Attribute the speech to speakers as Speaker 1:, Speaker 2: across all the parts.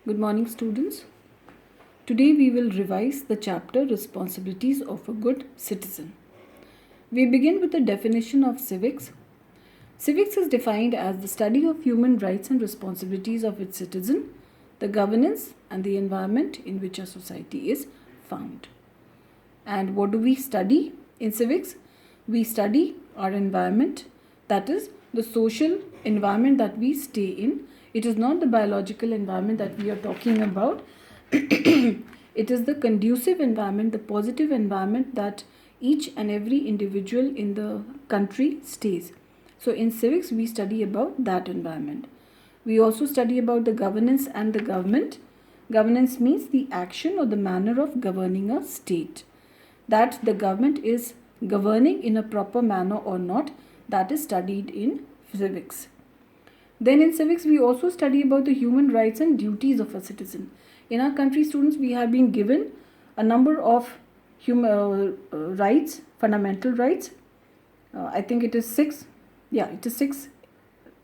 Speaker 1: Good morning, students. Today we will revise the chapter Responsibilities of a Good Citizen. We begin with the definition of civics. Civics is defined as the study of human rights and responsibilities of its citizen, the governance and the environment in which a society is found. And what do we study in civics? We study our environment, that is, the social environment that we stay in. It is not the biological environment that we are talking about. It is the conducive environment, the positive environment that each and every individual in the country stays. So in civics, we study about that environment. We also study about the governance and the government. Governance means the action or the manner of governing a state. That the government is governing in a proper manner or not, that is studied in civics. Then in civics, we also study about the human rights and duties of a citizen. In our country, students, we have been given a number of human rights, fundamental rights. I think it is 6. Yeah, it is 6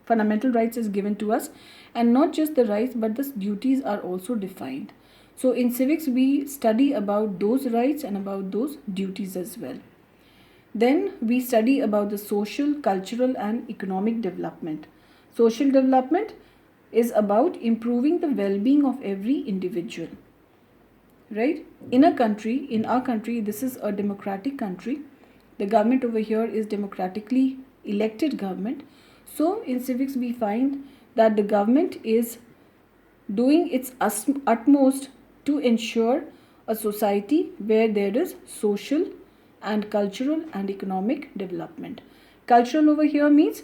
Speaker 1: fundamental rights is given to us, and not just the rights but the duties are also defined. So in civics, we study about those rights and about those duties as well. Then we study about the social, cultural and economic development. Social development is about improving the well-being of every individual. Right? In our country, this is a democratic country. The government over here is democratically elected government. So in civics, we find that the government is doing its utmost to ensure a society where there is social and cultural and economic development. Cultural over here means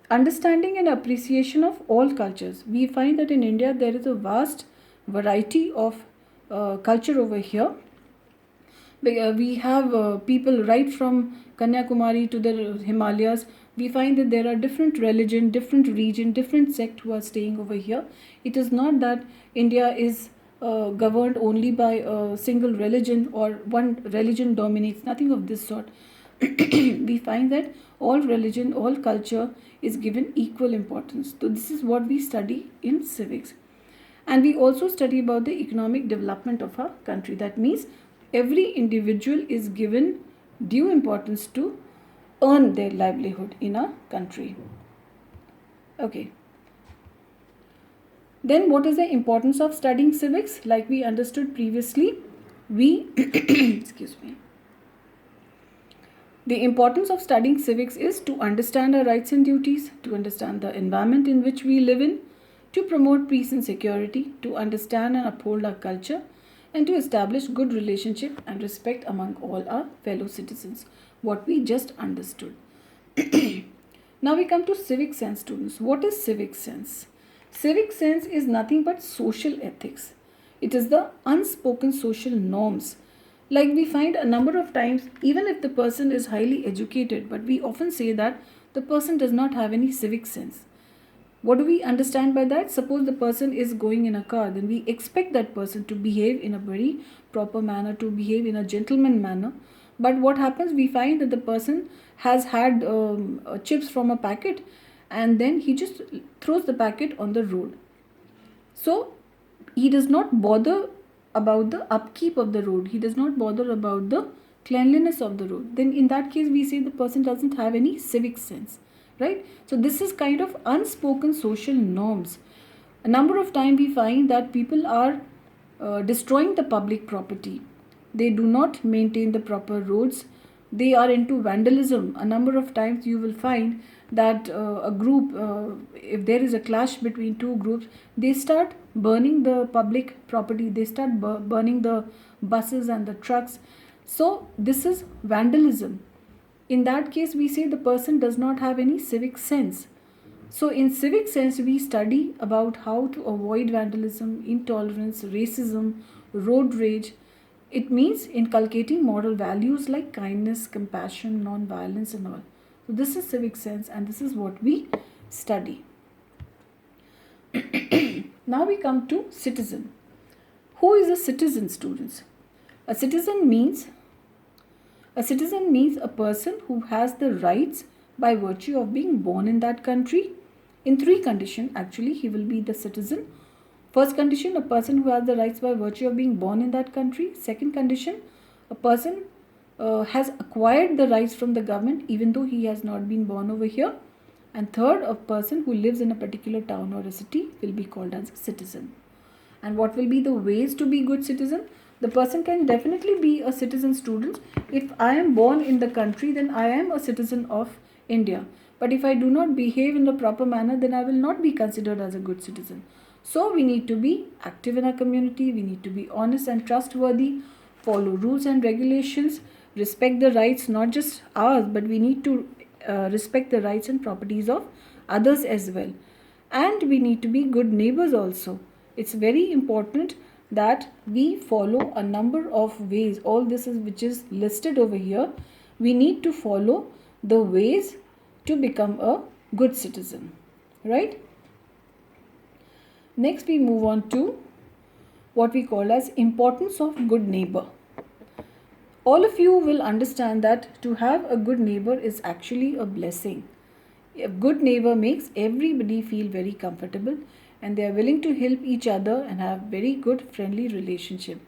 Speaker 1: understanding and appreciation of all cultures. We find that in India there is a vast variety of culture over here. We have people right from Kanyakumari to the Himalayas. We find that there are different religion, different region, different sect who are staying over here. It is not that India is governed only by a single religion or one religion dominates, nothing of this sort. We find that all religion, all culture is given equal importance. So this is what we study in civics. And we also study about the economic development of our country. That means every individual is given due importance to earn their livelihood in a country. Okay. Then what is the importance of studying civics? Like we understood previously, excuse me. The importance of studying civics is to understand our rights and duties, to understand the environment in which we live in, to promote peace and security, to understand and uphold our culture, and to establish good relationship and respect among all our fellow citizens. What we just understood. Now we come to civic sense, students. What is civic sense? Civic sense is nothing but social ethics. It is the unspoken social norms. Like we find a number of times, even if the person is highly educated, but we often say that the person does not have any civic sense. What do we understand by that? Suppose the person is going in a car, then we expect that person to behave in a very proper manner, to behave in a gentleman manner. But what happens? We find that the person has had chips from a packet and then he just throws the packet on the road. So he does not bother about the upkeep of the road. He does not bother about the cleanliness of the road. Then in that case, we say the person doesn't have any civic sense. Right? So this is kind of unspoken social norms. A number of times we find that people are destroying the public property. They do not maintain the proper roads. They are into vandalism. A number of times you will find that a group, if there is a clash between two groups, they start burning the public property. They start burning the buses and the trucks. So this is vandalism. In that case, we say the person does not have any civic sense. So in civic sense, we study about how to avoid vandalism, intolerance, racism, road rage. It means inculcating moral values like kindness, compassion, non-violence and all. So this is civic sense and this is what we study. Now we come to citizen. Who is a citizen, students? A citizen means a person who has the rights by virtue of being born in that country. In 3 conditions, actually, he will be the citizen. First condition, a person who has the rights by virtue of being born in that country. Second condition, a person has acquired the rights from the government even though he has not been born over here. And third, a person who lives in a particular town or a city will be called as a citizen. And what will be the ways to be good citizen? The person can definitely be a citizen student. If I am born in the country, then I am a citizen of India. But if I do not behave in the proper manner, then I will not be considered as a good citizen. So we need to be active in our community, we need to be honest and trustworthy, follow rules and regulations, respect the rights, not just ours, but we need to respect the rights and properties of others as well. And we need to be good neighbors also. It's very important that we follow a number of ways. All this is which is listed over here. We need to follow the ways to become a good citizen, right? Next we move on to what we call as importance of good neighbor. All of you will understand that to have a good neighbor is actually a blessing. A good neighbor makes everybody feel very comfortable and they are willing to help each other and have very good friendly relationship.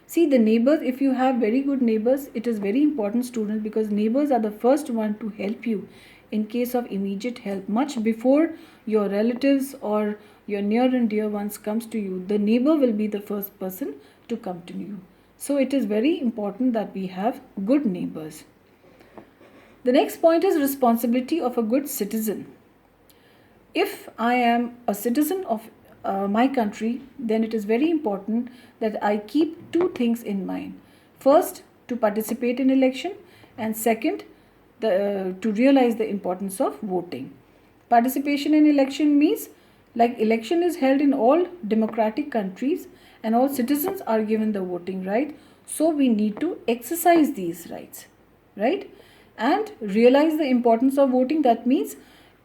Speaker 1: See, the neighbors, if you have very good neighbors, it is very important, students, because neighbors are the first one to help you in case of immediate help. Much before your relatives or your near and dear ones comes to you, the neighbor will be the first person to come to you. So it is very important that we have good neighbors. The next point is responsibility of a good citizen. If I am a citizen of my country, then it is very important that I keep two things in mind. First, to participate in election, and second, to realize the importance of voting. Participation in election means, like, election is held in all democratic countries and all citizens are given the voting right. So we need to exercise these rights, right? And realize the importance of voting. That means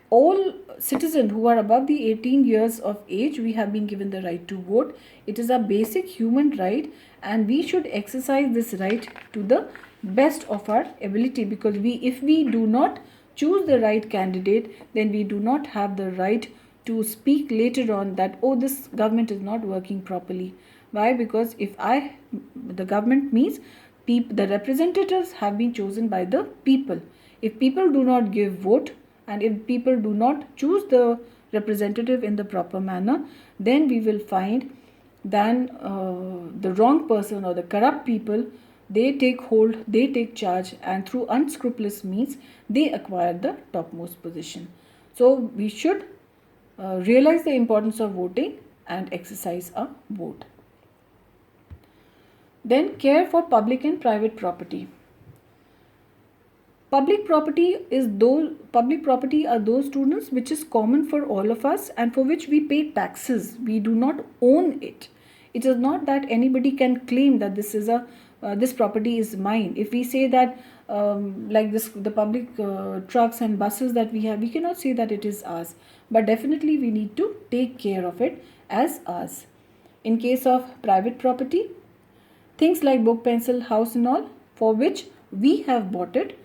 Speaker 1: all citizens who are above the 18 years of age, we have been given the right to vote. It is a basic human right and we should exercise this right to the best of our ability, because if we do not choose the right candidate, then we do not have the right to speak later on that, oh, this government is not working properly. Why? Because the government means the representatives have been chosen by the people. If people do not give vote and if people do not choose the representative in the proper manner, then we will find then the wrong person or the corrupt people, they take hold, they take charge, and through unscrupulous means they acquire the topmost position. So we should realize the importance of voting and exercise a vote. Then care for public and private property. Public property are those students which is common for all of us and for which we pay taxes. We do not own it. It is not that anybody can claim that this property is mine. If we say that the public trucks and buses that we have, we cannot say that it is ours. But definitely we need to take care of it as ours. In case of private property, things like book, pencil, house and all, for which we have bought it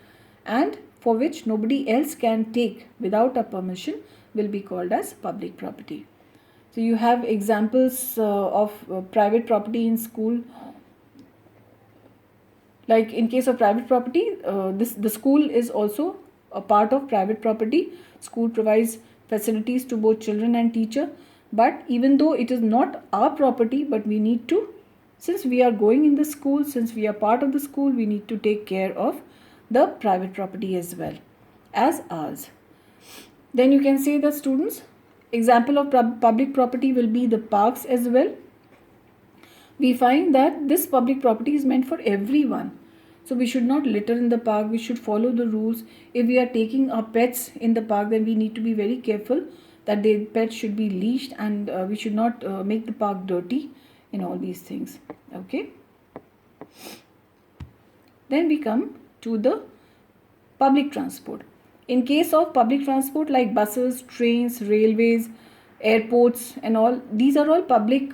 Speaker 1: and for which nobody else can take without our permission, will be called as public property. So you have examples of private property in school. Like in case of private property, the school is also a part of private property. School provides facilities to both children and teacher. But even though it is not our property, but we need to, since we are going in the school, since we are part of the school, we need to take care of the private property as well as ours. Then you can say that, students, example of public property will be the parks as well. We find that this public property is meant for everyone. So we should not litter in the park. We should follow the rules. If we are taking our pets in the park, then we need to be very careful that the pets should be leashed and we should not make the park dirty in all these things. Okay. Then we come to the public transport. In case of public transport like buses, trains, railways, airports and all, these are all public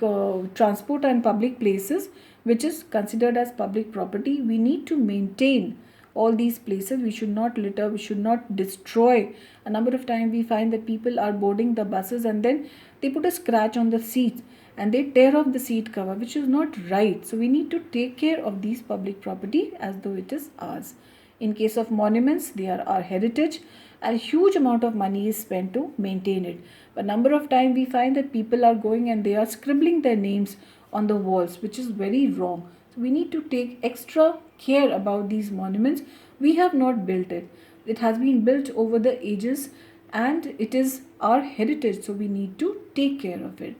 Speaker 1: transport and public places which is considered as public property. We need to maintain all these places. We should not litter, we should not destroy. A number of times we find that people are boarding the buses and then they put a scratch on the seats and they tear off the seat cover, which is not right. So we need to take care of these public property as though it is ours. In case of monuments, they are our heritage, and a huge amount of money is spent to maintain it. But number of times we find that people are going and they are scribbling their names on the walls, which is very wrong. So we need to take extra care about these monuments. We have not built it. It has been built over the ages and it is our heritage, so we need to take care of it.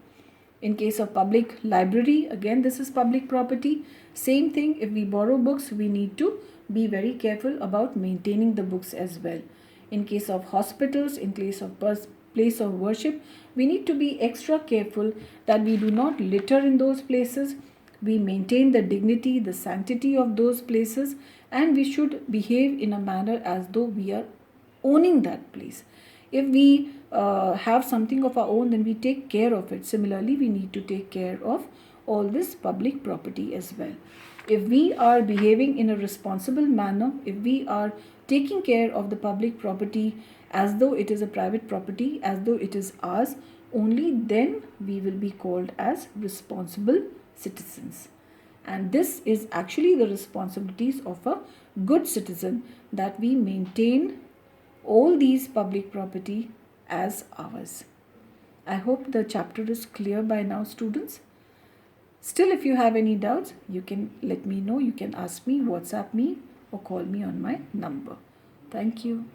Speaker 1: In case of public library, again this is public property. Same thing, if we borrow books, we need to be very careful about maintaining the books as well. In case of hospitals, in case of place of worship, we need to be extra careful that we do not litter in those places. We maintain the dignity, the sanctity of those places, and we should behave in a manner as though we are owning that place. If we have something of our own, then we take care of it. Similarly, we need to take care of all this public property as well. If we are behaving in a responsible manner, if we are taking care of the public property as though it is a private property, as though it is ours, only then we will be called as responsible citizens. And this is actually the responsibilities of a good citizen, that we maintain all these public property as ours. I hope the chapter is clear by now, students. Still, if you have any doubts, you can let me know. You can ask me, WhatsApp me, or call me on my number. Thank you.